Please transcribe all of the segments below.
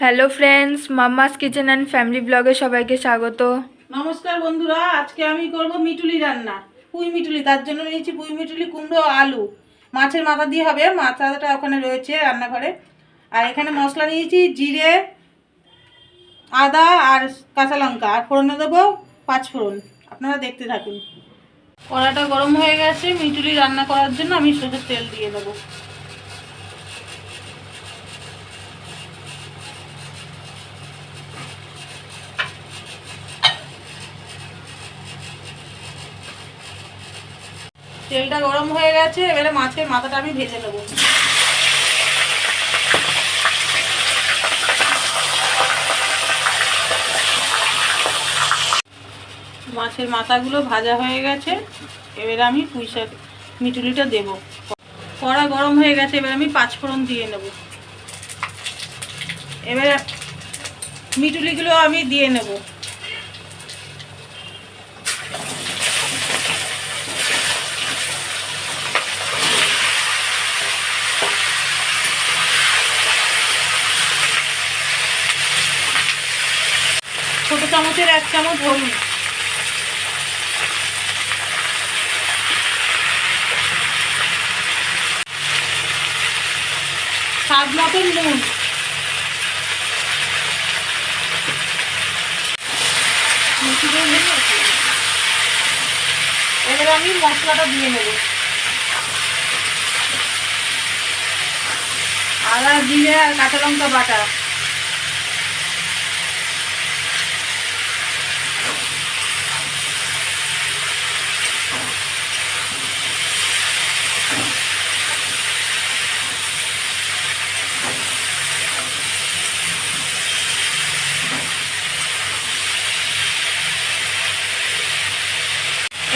Hello friends, mamma's kitchen and family ব্লগে সবাইকে স্বাগত। নমস্কার বন্ধুরা, আজকে আমি করব মিটুলি রান্না। পুঁই মিটুলি, তার জন্য নিয়েছি পুঁই মিটুলি, কুমড়ো, আলু, মাছের মাথা দিয়ে হবে। মাথাটা ওখানে রয়েছে রান্নাঘরে। আর এখানে মশলা নিয়েছি জিরে, আদা আর কাঁচা লঙ্কা, আর ফোড়নে দেবো 5 ফোড়ন। আপনারা দেখতে থাকুন। কড়াটা গরম হয়ে গেছে, মিটুলি রান্না করার জন্য আমি সরষের তেল দিয়ে দেবো। তেলটা গরম হয়ে গেছে, এবারে মাছের মাথাটা আমি ভেজে নেবো। মাছের মাথাগুলো ভাজা হয়ে গেছে, এবারে আমি পুঁই শাক মিটুলিটা দেব। কড়া গরম হয়ে গেছে, এবার আমি 5 ফোড়ন দিয়ে নেব। এবারে মিটুলিগুলো আমি দিয়ে নেব। ছোট চামচের 1 চামচ হলুদ, স্বাদ মতন নুন, এবারে আমি মশলাটা দিয়ে নেব। আদা, জিরে আর কাঁচা লঙ্কা বাটা,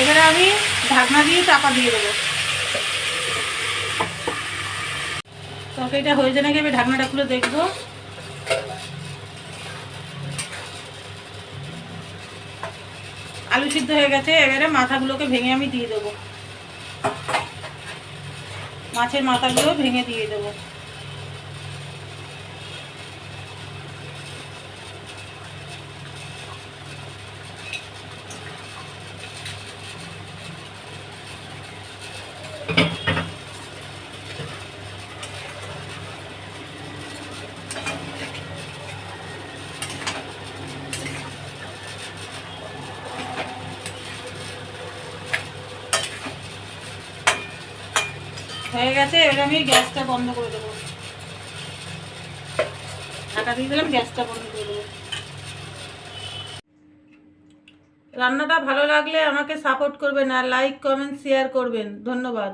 এবারে আমি ঢাকনা দিয়ে চাপা দিয়ে দেবো। তরকারিটা হয়েছে নাকি এবার ঢাকনাটা খুলে দেখবো। আলু সিদ্ধ হয়ে গেছে, এবারে মাথাগুলোকে ভেঙে আমি দিয়ে দেবো। মাছের মাথাগুলো ভেঙে দিয়ে দেবো। হয়ে গেছে, এবার আমি গ্যাসটা বন্ধ করে দেবো। ঢাকা দিয়ে দিলাম, গ্যাসটা বন্ধ করে দেবো। রান্নাটা ভালো লাগলে আমাকে সাপোর্ট করবেন আর লাইক, কমেন্ট, শেয়ার করবেন। ধন্যবাদ।